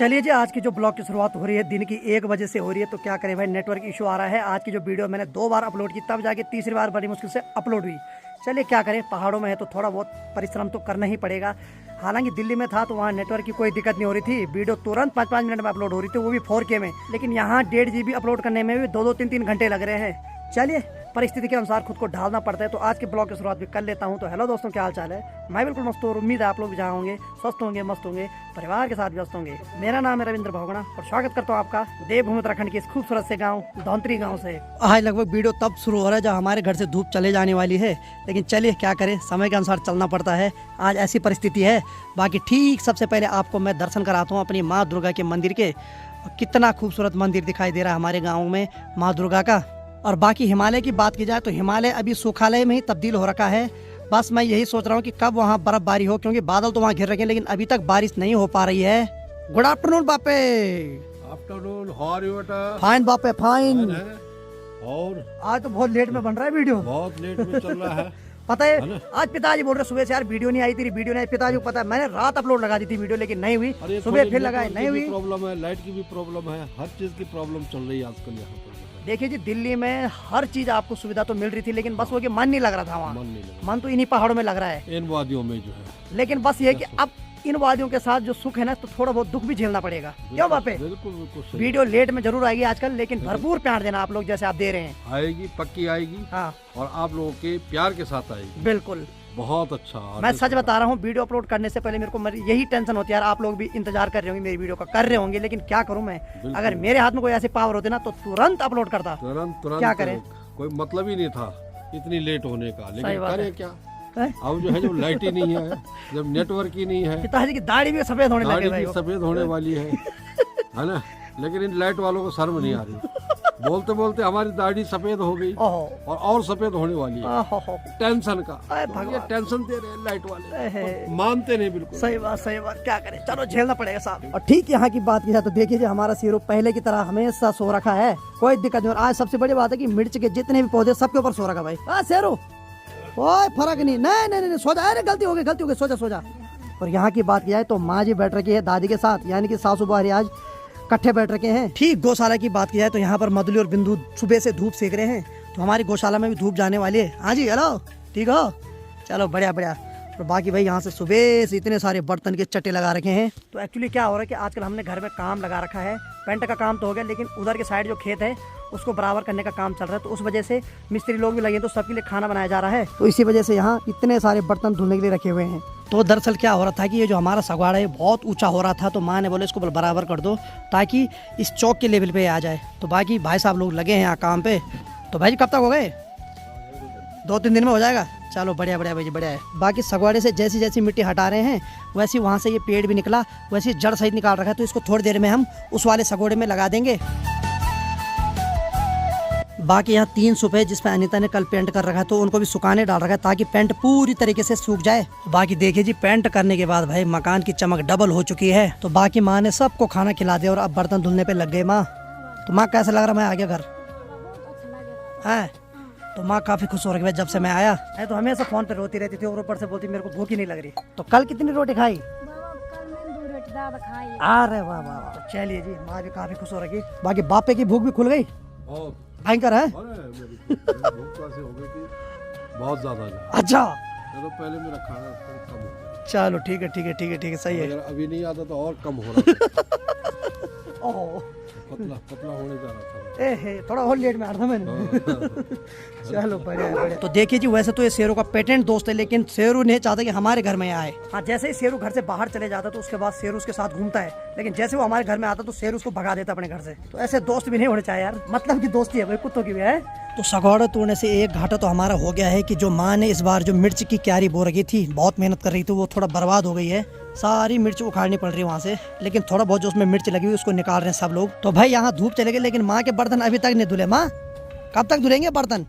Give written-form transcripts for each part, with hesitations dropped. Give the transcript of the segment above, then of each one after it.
चलिए जी, आज की जो ब्लॉग की शुरुआत हो रही है दिन की 1 बजे से हो रही है। तो क्या करें भाई, नेटवर्क इशू आ रहा है। आज की जो वीडियो मैंने 2 बार अपलोड की, तब जाके तीसरी बार बड़ी मुश्किल से अपलोड हुई। चलिए क्या करें, पहाड़ों में है तो थोड़ा बहुत परिश्रम तो करना ही पड़ेगा। हालांकि दिल्ली में था तो वहाँ नेटवर्क की कोई दिक्कत नहीं हो रही थी, वीडियो तुरंत 5-5 मिनट में अपलोड हो रही थी, वो भी 4K में। लेकिन यहाँ 1.5 GB अपलोड करने में भी 2-2, 3-3 घंटे लग रहे हैं। चलिए, परिस्थिति के अनुसार खुद को ढालना पड़ता है। तो आज के ब्लॉग की शुरुआत भी कर लेता हूं। तो हेलो दोस्तों, क्या हाल चाल है? मैं बिल्कुल मस्त हूँ और उम्मीद है आप लोग भी जहाँ होंगे स्वस्थ होंगे, मस्त होंगे, परिवार के साथ व्यस्त होंगे। मेरा नाम है रविंद्र भोगना और स्वागत करता हूँ आपका देवभूमि उत्तराखंड के इस खूबसूरत से गाँव धौंतरी गाँव से। आज लगभग वीडियो तब शुरू हो रहा है जब हमारे घर से धूप चले जाने वाली है, लेकिन चलिए क्या करें, समय के अनुसार चलना पड़ता है। आज ऐसी परिस्थिति है। बाकी ठीक सबसे पहले आपको मैं दर्शन कराता हूँ अपनी माँ दुर्गा के मंदिर के। कितना खूबसूरत मंदिर दिखाई दे रहा है हमारे गाँव में माँ दुर्गा का। और बाकी हिमालय की बात की जाए तो हिमालय अभी सुखालय में ही तब्दील हो रखा है। बस मैं यही सोच रहा हूँ कि कब वहाँ बर्फबारी हो, क्योंकि बादल तो वहाँ घिर रखे हैं लेकिन अभी तक बारिश नहीं हो पा रही है। गुड आफ्टरनून बापे। आफ्टरनून, हाउ आर यू बेटा? फाइन बापे, फाइन। और आज तो बहुत लेट में बन रहा है वीडियो, बहुत लेट में चल रहा है। पता है आज पिताजी बोल रहे सुबह से यार वीडियो नहीं आई, तेरी वीडियो नहीं आई। पिताजी को पता है, मैंने रात अपलोड लगा दी थी वीडियो, लेकिन नहीं हुई। सुबह फिर लगाई, नहीं हुई। प्रॉब्लम है, लाइट की भी प्रॉब्लम है, हर चीज की प्रॉब्लम चल रही है आजकल यहाँ पर। देखिए जी, दिल्ली में हर चीज आपको सुविधा तो मिल रही थी, लेकिन बस वो कि मन नहीं लग रहा था वहाँ। मन नहीं लगा, मन तो इन्हीं पहाड़ों में लग रहा है, इन वादियों में जो है। लेकिन बस ये है कि अब इन वादियों के साथ जो सुख है ना, तो थोड़ा बहुत दुख भी झेलना पड़ेगा। क्यों बापे? बिल्कुल बिल्कुल सही। वीडियो लेट में जरूर आएगी आजकल, लेकिन भरपूर प्यार देना आप लोग जैसे आप दे रहे हैं। आएगी, पक्की आएगी। हाँ, और आप लोगों के प्यार के साथ आएगी। बिल्कुल। बहुत अच्छा। मैं सच बता रहा हूँ, वीडियो अपलोड करने से पहले मेरे को यही टेंशन होती है यार। आप लोग भी इंतजार कर रहे होंगे मेरी वीडियो का, कर रहे होंगे, लेकिन क्या करूँ मैं। अगर मेरे हाथ में कोई ऐसी पावर होती ना तो तुरंत अपलोड करता। तुरंत क्या करें, कोई मतलब ही नहीं था इतनी लेट होने का, लेकिन करें क्या। है? अब जो है, जब लाइट ही नहीं है, जब नेटवर्क ही नहीं है, पिताजी की दाढ़ी भी सफेद होने लगे भाई। सफेद होने वाली है ना। लेकिन इन लाइट वालों को शर्म नहीं आ रही। बोलते बोलते हमारी दाढ़ी सफेद हो गई और सफेद होने वाली है। टेंशन का ये टेंशन दे रहे हैं लाइट वाले, मानते नहीं बिल्कुल। सही बात, सही बात। क्या करें, चलो झेलना पड़ेगा साहब। और ठीक यहाँ की बात की जाए तो देखिए जी, हमारा शेरू पहले की तरह हमेशा सो रखा है, कोई दिक्कत नहीं। और आज सबसे बड़ी बात है कि मिर्च के जितने भी पौधे सबके ऊपर सो रखा भाई। शेरू कोई फर्क नहीं, नहीं सो जा। अरे गलती हो गई, सो जा। और यहाँ की बात की जाए तो माँ जी बैठ रखी है दादी के साथ, यानी कि सासू बुआरी आज इकट्ठे बैठ रखे हैं। ठीक गौशाला की बात की जाए तो यहाँ पर मधुली और बिंदु सुबह से धूप सेक रहे हैं, तो हमारी गौशाला में भी धूप जाने वाली है। हाँ जी, हेलो, ठीक हो? चलो बढ़िया बढ़िया। और बाकी भाई यहाँ से सुबह से इतने सारे बर्तन के चट्टे लगा रखे हैं। तो एक्चुअली क्या हो रहा है कि आजकल हमने घर में काम लगा रखा है। पेंट का काम तो हो गया, लेकिन उधर के साइड जो खेत है उसको बराबर करने का काम चल रहा है। तो उस वजह से मिस्त्री लोग भी लगे, तो सबके लिए खाना बनाया जा रहा है। तो इसी वजह से यहाँ इतने सारे बर्तन धुलने के लिए रखे हुए हैं। तो दरअसल क्या हो रहा था कि ये जो हमारा सगवाड़ा है बहुत ऊंचा हो रहा था, तो माँ ने बोले इसको बराबर कर दो ताकि इस चौक के लेवल पे आ जाए। तो बाकी भाई साहब लोग लगे हैं यहाँ काम पे। तो भाई जी कब तक हो गए? 2-3 दिन में हो जाएगा। चलो बढ़िया बढ़िया भाई जी, बढ़िया है। बाकी सगवाड़े से जैसी जैसी मिट्टी हटा रहे हैं, वैसे वहाँ से ये पेड़ भी निकला, वैसे जड़ सहित निकाल रखा है। तो इसको थोड़ी देर में हम उस वाले सगोड़े में लगा देंगे। बाकी यहाँ 3 सूप है जिसमें अनीता ने कल पेंट कर रखा है, तो उनको भी सुखाने डाल रखा है ताकि पेंट पूरी तरीके से सूख जाए। बाकी देखिए जी, पेंट करने के बाद भाई मकान की चमक डबल हो चुकी है। तो बाकी माँ ने सबको खाना खिला दिया और अब बर्तन धुलने पे लग गए। माँ, तो माँ कैसा लग रहा मैं आ गया घर है? तो माँ काफी खुश हो रही है जब से मैं आया है। तो हमेशा फोन पे रोती रहती थी और ऊपर से बोलती मेरे को भूख ही नहीं लग रही। तो कल कितनी रोटी खाई? अरे वाह वाह वाह। चलिए जी, माँ भी काफी खुश हो रही। बाकी बापे की भूख भी खुल गई, भयंकर है। बहुत ज्यादा। अच्छा, तो पहले मेरा खाना कम हो गया। चलो ठीक है, सही है। अभी नहीं आता तो और कम हो रहा था। ओह, पतला होने जा रहा था। थोड़ा और लेट में आ रहा था मैंने। चलो बढ़िया। तो देखिए जी, वैसे तो ये शेरू का पेटेंट दोस्त है, लेकिन शेरू नहीं चाहता कि हमारे घर में आए। हाँ, जैसे ही शेरू घर से बाहर चले जाता तो उसके बाद शेरू उसके साथ घूमता है, लेकिन जैसे वो हमारे घर में आता तो शेरू उसको भगा देता अपने घर से। तो ऐसे दोस्त भी नहीं होने चाहिए यार, मतलब की दोस्ती है भाई, कुत्तों की भी है। तो सगौड़ा तोड़ने से एक घाटा तो हमारा हो गया है कि जो माँ ने इस बार जो मिर्च की क्यारी बो रखी थी, बहुत मेहनत कर रही थी, वो थोड़ा बर्बाद हो गई है। सारी मिर्च उखाड़नी पड़ रही है वहाँ से, लेकिन थोड़ा बहुत जो उसमें मिर्च लगी हुई उसको निकाल रहे हैं सब लोग। तो भाई यहाँ धूप चले गए, लेकिन माँ के बर्तन अभी तक नहीं धुले। माँ, कब तक धुलेंगे बर्तन?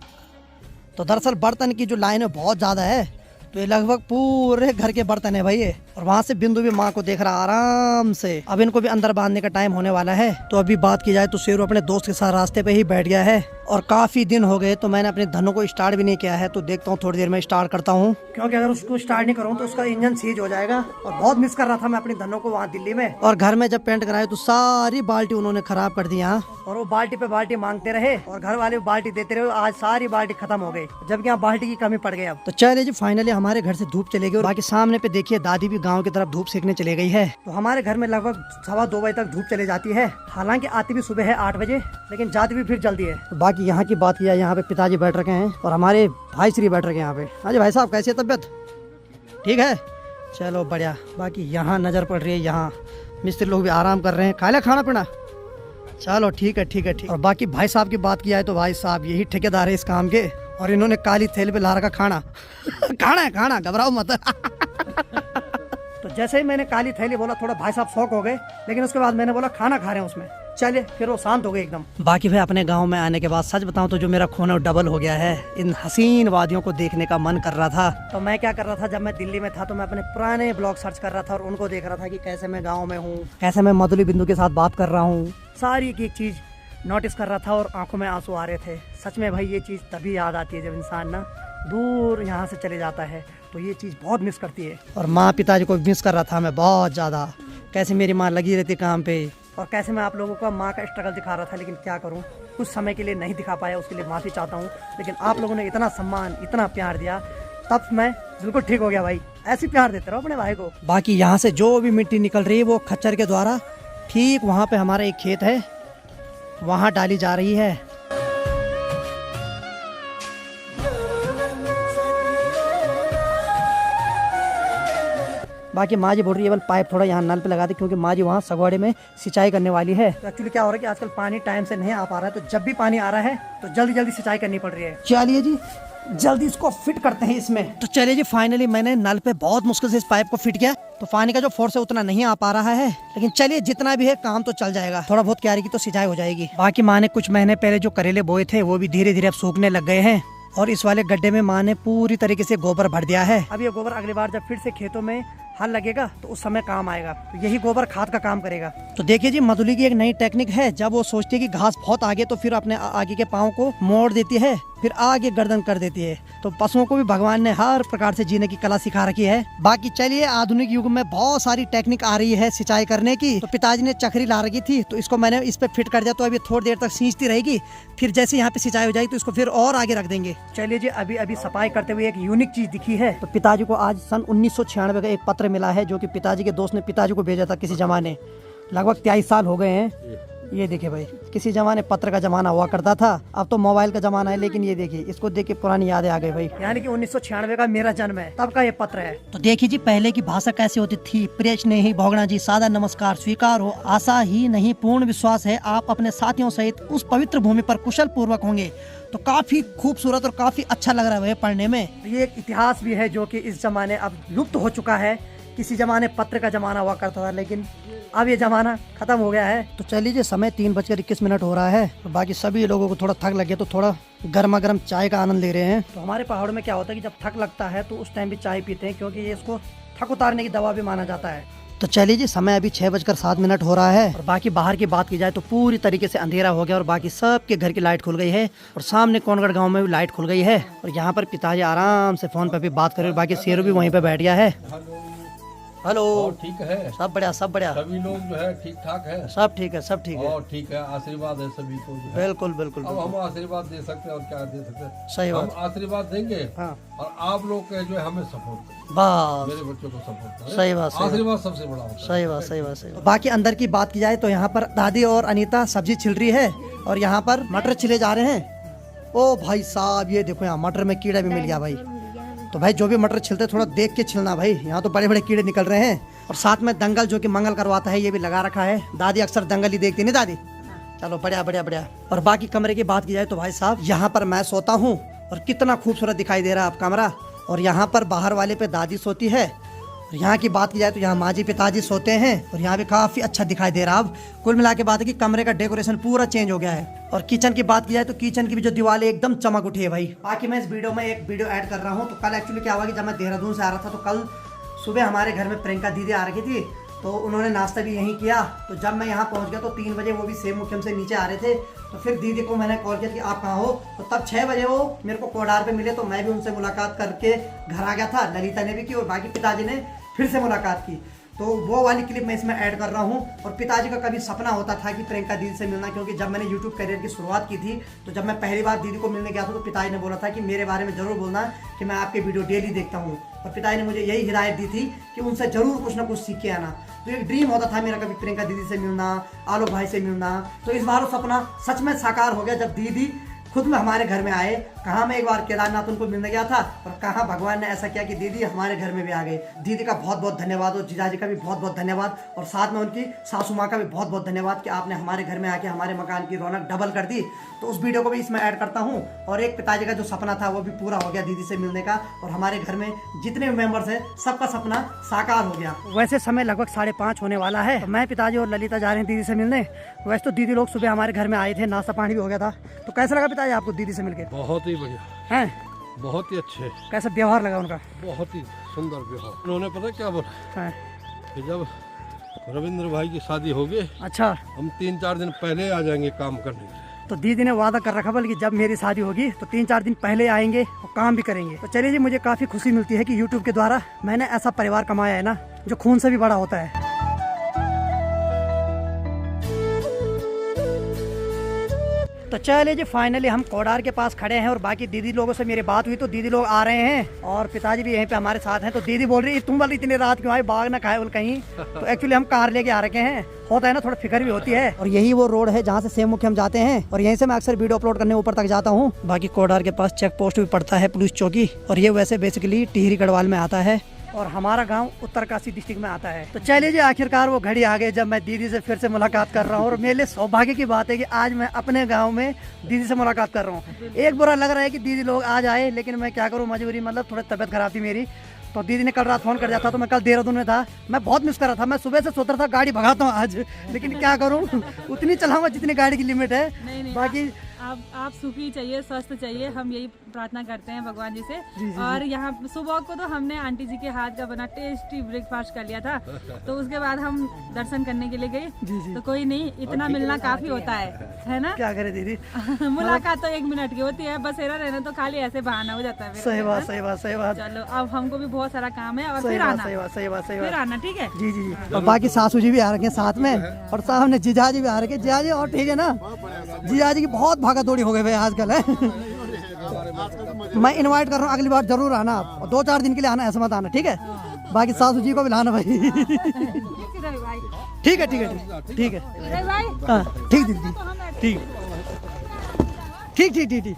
तो दरअसल बर्तन की जो लाइन है बहुत ज़्यादा है, तो ये लगभग पूरे घर के बर्तन है भाई ये। और वहाँ से बिंदु भी माँ को देख रहा आराम से। अब इनको भी अंदर बांधने का टाइम होने वाला है। तो अभी बात की जाए तो शेरू अपने दोस्त के साथ रास्ते पे ही बैठ गया है और काफी दिन हो गए तो मैंने अपने धनों को स्टार्ट भी नहीं किया है। तो देखता हूँ थोड़ी देर में स्टार्ट करता हूँ, क्योंकि अगर उसको स्टार्ट नहीं करूँ तो उसका इंजन सीज हो जाएगा। और बहुत मिस कर रहा था मैं अपनी धनों को वहाँ दिल्ली में। और घर में जब पेंट कराए तो सारी बाल्टी उन्होंने खराब कर दी यहाँ। और वो बाल्टी पे बाल्टी मांगते रहे और घर वाले बाल्टी देते रहे। आज सारी बाल्टी खत्म हो गई, जबकि यहाँ बाल्टी की कमी पड़ गई। अब तो चलिए जी फाइनली हमारे घर से धूप चले गई और बाकी सामने पे देखिए दादी भी गांव की तरफ धूप सेकने चले गई है। तो हमारे घर में लगभग 2:15 बजे तक धूप चले जाती है। हालांकि आती भी सुबह है 8 बजे, लेकिन जाती भी फिर जल्दी है। तो बाकी यहाँ की बात किया, यहाँ पे पिताजी बैठ रखे हैं और हमारे भाई श्री बैठ रखे हैं यहाँ पे। हाँ जी भाई साहब, कैसी है तबियत? ठीक है, चलो बढ़िया। बाकी यहाँ नजर पड़ रही है, यहाँ मिस्त्री लोग भी आराम कर रहे हैं। खा लिया खाना पीना? चलो ठीक है ठीक है ठीक। और बाकी भाई साहब की बात किया है तो भाई साहब यही ठेकेदार है इस काम के। और इन्होंने काली थैली पे ला रखा खाना। खाना है खाना, घबराओ मत। तो जैसे ही मैंने काली थैली बोला थोड़ा भाई साहब शौक हो गए, लेकिन उसके बाद मैंने बोला खाना खा रहे हैं उसमें। चलिए फिर वो शांत हो गए एकदम। बाकी भाई अपने गांव में आने के बाद सच बताऊं तो जो मेरा खून है वो डबल हो गया है। इन हसीन वादियों को देखने का मन कर रहा था। तो मैं क्या कर रहा था, जब मैं दिल्ली में था तो मैं अपने पुराने ब्लॉग सर्च कर रहा था और उनको देख रहा था कि कैसे मैं गाँव में हूँ, कैसे मैं मधुली बिंदु के साथ बात कर रहा हूँ। सारी एक चीज नोटिस कर रहा था और आंखों में आंसू आ रहे थे। सच में भाई ये चीज़ तभी याद आती है जब इंसान ना दूर यहाँ से चले जाता है, तो ये चीज़ बहुत मिस करती है। और माँ पिताजी को मिस कर रहा था मैं बहुत ज़्यादा। कैसे मेरी माँ लगी रहती काम पे और कैसे मैं आप लोगों को माँ का स्ट्रगल दिखा रहा था, लेकिन क्या करूँ कुछ समय के लिए नहीं दिखा पाया, उसके लिए माफ़ी चाहता हूँ। लेकिन आप लोगों ने इतना सम्मान इतना प्यार दिया तब मैं बिल्कुल ठीक हो गया। भाई ऐसे प्यार देते रहो अपने भाई को। बाकी यहाँ से जो भी मिट्टी निकल रही है वो खच्चर के द्वारा ठीक वहाँ पे हमारा एक खेत है वहाँ डाली जा रही है। बाकी माँ जी बोल रही है बल पाइप थोड़ा यहाँ नल पे लगा दे, क्योंकि माँ जी वहाँ सगवाड़े में सिंचाई करने वाली है। तो एक्चुअली क्या हो रहा है कि आजकल पानी टाइम से नहीं आ पा रहा है, तो जब भी पानी आ रहा है तो जल्दी जल्दी सिंचाई करनी पड़ रही है। चलिए जी जल्दी इसको फिट करते हैं इसमें। तो चलिए जी फाइनली मैंने नल पे बहुत मुश्किल से इस पाइप को फिट किया। तो पानी का जो फोर्स है उतना नहीं आ पा रहा है, लेकिन चलिए जितना भी है काम तो चल जाएगा। थोड़ा बहुत क्यारी की तो सिंचाई हो जाएगी। बाकी माँ ने कुछ महीने पहले जो करेले बोए थे वो भी धीरे धीरे अब सूखने लग गए हैं। और इस वाले गड्ढे में माँ ने पूरी तरीके से गोबर भर दिया है। अब ये गोबर अगली बार जब फिर से खेतों में हल लगेगा तो उस समय काम आएगा। तो यही गोबर खाद का काम करेगा। तो देखिए जी मधुली की एक नई टेक्निक है, जब वो सोचती है कि घास बहुत आगे तो फिर अपने आगे के पाँव को मोड़ देती है, फिर आगे गर्दन कर देती है। तो पशुओं को भी भगवान ने हर प्रकार से जीने की कला सिखा रखी है। बाकी चलिए आधुनिक युग में बहुत सारी टेक्निक आ रही है सिंचाई करने की। तो पिताजी ने चक्री ला रखी थी तो इसको मैंने इस पे फिट कर दिया, तो अभी थोड़ी देर तक सींचती रहेगी। फिर जैसे यहाँ पे सिंचाई हो जाएगी तो इसको फिर और आगे रख देंगे। चलिए जी अभी अभी सफाई करते हुए एक यूनिक चीज दिखी है। तो पिताजी को आज सन 1996 का एक पत्र मिला है, जो कि पिताजी के दोस्त ने पिताजी को भेजा था किसी जमाने। लगभग 23 साल हो गए हैं। ये देखिए भाई, किसी जमाने पत्र का जमाना हुआ करता था, अब तो मोबाइल का जमाना है। लेकिन ये देखिए, इसको देख के पुरानी यादें आ गई भाई। यानी कि 1996 का मेरा जन्म है, तब का ये पत्र है। तो देखिए जी पहले की भाषा कैसे होती थी। प्रिय स्नेही भोगना जी, सादा नमस्कार स्वीकार हो। आशा ही नहीं पूर्ण विश्वास है आप अपने साथियों सहित उस पवित्र भूमि पर कुशल पूर्वक होंगे। तो काफी खूबसूरत और काफी अच्छा लग रहा है पढ़ने में। ये एक इतिहास भी है जो कि इस जमाने अब लुप्त हो चुका है। किसी जमाने पत्र का जमाना हुआ करता था, लेकिन अब ये जमाना खत्म हो गया है। तो चलिए जी समय 3:21 हो रहा है। तो बाकी सभी लोगों को थोड़ा थक लगे तो थोड़ा गर्मा गर्म चाय का आनंद ले रहे हैं। तो हमारे पहाड़ों में क्या होता है कि जब थक लगता है तो उस टाइम भी चाय पीते हैं, क्योंकि ये इसको थक उतारने की दवा भी माना जाता है। तो चलिए जी समय अभी 6:07 हो रहा है। और बाकी बाहर की बात की जाए तो पूरी तरीके से अंधेरा हो गया और बाकी सबके घर की लाइट खुल गई है। और सामने कोनगढ़ गांव में भी लाइट खुल गई है। और यहाँ पर पिताजी आराम से फोन पर भी बात कर रहे, बाकी शेरू भी वहीं पे बैठ गया है। हेलो, ठीक है, सब बढ़िया सब बढ़िया, सभी लोग जो है ठीक ठाक है, सब ठीक है सब ठीक है। और ठीक है, आशीर्वाद है सभी को। बिल्कुल बिल्कुल, अब हम आशीर्वाद दे सकते हैं और क्या दे सकते हैं। सही बात, हम आशीर्वाद देंगे। हाँ। और आप लोग के जो है हमें सपोर्ट करें, बस मेरे बच्चों को सपोर्ट करें। सही बात, आशीर्वाद सबसे बड़ा होता है। सही बात सही बात सही बात। बाकी अंदर की बात की जाए तो यहाँ पर दादी और अनीता सब्जी छिल रही है और यहाँ पर मटर छिले जा रहे हैं। ओ भाई साहब ये देखो, यहाँ मटर में कीड़ा भी मिल गया भाई। तो भाई जो भी मटर छिलते थोड़ा देख के छिलना भाई, यहाँ तो बड़े बड़े कीड़े निकल रहे हैं। और साथ में दंगल जो कि मंगल करवाता है ये भी लगा रखा है। दादी अक्सर दंगल ही देखती नहीं दादी। चलो बढ़िया बढ़िया बढ़िया। और बाकी कमरे की बात की जाए तो भाई साहब यहाँ पर मैं सोता हूँ और कितना खूबसूरत दिखाई दे रहा है अब कमरा। और यहाँ पर बाहर वाले पे दादी सोती है और यहाँ की बात की जाए तो यहाँ माँ जी पिताजी सोते हैं और यहाँ भी काफी अच्छा दिखाई दे रहा। अब कुल मिला के बात है कि कमरे का डेकोरेशन पूरा चेंज हो गया है। और किचन की बात की जाए तो किचन की भी जो दीवार एकदम चमक उठी है भाई। बाकी मैं इस वीडियो में एक वीडियो ऐड कर रहा हूँ। तो कल एक्चुअली क्या हुआ कि जब मैं देहरादून से आ रहा था तो कल सुबह हमारे घर में प्रियंका दीदी आ रही थी, तो उन्होंने नाश्ता भी यहीं किया। तो जब मैं यहाँ पहुँच गया तो 3 बजे वो भी सेम मुख्यम से नीचे आ रहे थे। तो फिर दीदी को मैंने कॉल किया कि आप कहाँ हो, तो तब 6 बजे वो मेरे को कोडार पे मिले। तो मैं भी उनसे मुलाकात करके घर आ गया था। ललिता ने भी की और बाकी पिताजी ने फिर से मुलाकात की। तो वो वाली क्लिप मैं इसमें ऐड कर रहा हूँ। और पिताजी का कभी सपना होता था कि प्रियंका दीदी से मिलना, क्योंकि जब मैंने यूट्यूब करियर की शुरुआत की थी तो जब मैं पहली बार दीदी को मिलने गया था तो पिताजी ने बोला था कि मेरे बारे में जरूर बोलना कि मैं आपके वीडियो डेली देखता हूँ। और पिताजी ने मुझे यही हिदायत दी थी कि उनसे जरूर कुछ ना कुछ सीख के आना। तो एक ड्रीम होता था मेरा कभी प्रियंका दीदी से मिलना, आलोक भाई से मिलना। तो इस बार वो सपना सच में साकार हो गया जब दीदी खुद में हमारे घर में आए। कहाँ मैं एक बार केदारनाथ उनको मिलने गया था और कहाँ भगवान ने ऐसा किया कि दीदी हमारे घर में भी आ गए। दीदी का बहुत बहुत धन्यवाद और जीजाजी का भी बहुत बहुत धन्यवाद और साथ में उनकी सासू माँ का भी बहुत बहुत धन्यवाद कि आपने हमारे घर में आके हमारे मकान की रौनक डबल कर दी। तो उस वीडियो को भी इसमें ऐड करता हूँ। और एक पिताजी का जो सपना था वो भी पूरा हो गया दीदी से मिलने का, और हमारे घर में जितने भी मेंबर्स हैं सबका सपना साकार हो गया। वैसे समय लगभग 5:30 होने वाला है। मैं पिताजी और ललिता जा रहे हैं दीदी से मिलने। वैसे तो दीदी लोग सुबह हमारे घर में आए थे, नाश्ता पानी भी हो गया था। तो कैसा लगा पिताजी आपको दीदी से मिलकर? बहुत ही बढ़िया हैं, बहुत ही अच्छे। कैसा व्यवहार लगा उनका? बहुत ही सुंदर व्यवहार। उन्होंने पता क्या बोला कि जब रविंद्र भाई की शादी होगी, अच्छा, हम 3-4 दिन पहले आ जाएंगे काम करने के लिए। तो दीदी ने वादा कर रखा बल्कि जब मेरी शादी होगी तो 3-4 दिन पहले आएंगे और काम भी करेंगे। तो चलिए जी, मुझे काफी खुशी मिलती है कि यूट्यूब के द्वारा मैंने ऐसा परिवार कमाया है ना जो खून से भी बड़ा होता है। तो चलिए जी, फाइनली हम कोडार के पास खड़े हैं और बाकी दीदी लोगों से मेरी बात हुई तो दीदी लोग आ रहे हैं और पिताजी भी यहीं पे हमारे साथ हैं। तो दीदी बोल रही है तुम वाली इतनी रात क्यों आए, बाग ना खाए बोल कहीं। तो एक्चुअली हम कार लेके आ रखे हैं, होता है ना, थोड़ा फिक्र भी होती है। और यही वो रोड है जहाँ से सेम मुख्य हम जाते हैं और यहीं से मैं अक्सर वीडियो अपलोड करने ऊपर तक जाता हूँ। बाकी कोडार के पास चेक पोस्ट भी पड़ता है, पुलिस चौकी, और ये वैसे बेसिकली टिहरी गढ़वाल में आता है और हमारा गांव उत्तरकाशी डिस्ट्रिक्ट में आता है। तो चलिए जी, आखिरकार वो घड़ी आ गई जब मैं दीदी से फिर से मुलाकात कर रहा हूँ। और मेरे लिए सौभाग्य की बात है कि आज मैं अपने गांव में दीदी से मुलाकात कर रहा हूँ। एक बुरा लग रहा है कि दीदी लोग आज आए, लेकिन मैं क्या करूँ, मजबूरी, मतलब थोड़ी तबीयत खराब थी मेरी। तो दीदी ने कल रात फोन कर दिया था तो मैं कल देहरादून में था। मैं बहुत मिस कर रहा था, मैं सुबह से सोच रहा था गाड़ी भगाता हूँ आज, लेकिन क्या करूँ, उतनी चलाऊंगा जितनी गाड़ी की लिमिट है। नहीं, बाकी आप सुखी चाहिए, स्वस्थ चाहिए, हम यही प्रार्थना करते हैं भगवान जी से। जी। और यहाँ सुबह को तो हमने आंटी जी के हाथ का बना टेस्टी ब्रेकफास्ट कर लिया था। तो उसके बाद हम दर्शन करने के लिए गए। तो कोई नहीं, इतना मिलना काफी होता है ना? क्या करे दीदी, मुलाकात तो 1 मिनट की होती है, बसेरा रहना तो खाली ऐसे बहाना हो जाता है। सही बात, सही बात, सही बात। चलो, अब हमको भी बहुत सारा काम है और फिर आना, फिर आना, ठीक है? जी जी जी। और बाकी सासू जी भी आ रखे हैं साथ में और सामने जीजाजी भी आ रखे हैं। जीजाजी और ठीक है ना? जीजाजी की बहुत भागा दौड़ी हो गई भाई आजकल है। मैं इनवाइट कर रहा हूँ, अगली बार जरूर आना आप, और 2-4 दिन के लिए आना, ऐसा मत आना, ठीक है? बाकी सासू जी को भी लाना भाई। ठीक है, ठीक है, ठीक है, हाँ, ठीक दीदी, ठीक ठीक ठीक ठीक ठीक।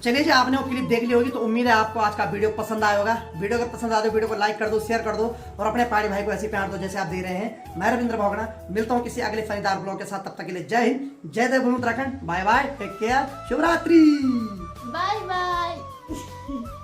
चलिए जी, आपने वो क्लिप देख ली होगी तो उम्मीद है आपको आज का वीडियो पसंद आया होगा। वीडियो अगर पसंद आए तो वीडियो को लाइक कर दो, शेयर कर दो और अपने पहाड़ी भाई को ऐसे प्यार दो जैसे आप दे रहे हैं। मैं रविंद्र भोगना, मिलता हूँ किसी अगले फनीदार ब्लॉग के साथ। तब तक के लिए जय हिंद, जय देवभूमि Uttarakhand, bye bye, take care, शुभ रात्रि, बाय बाय।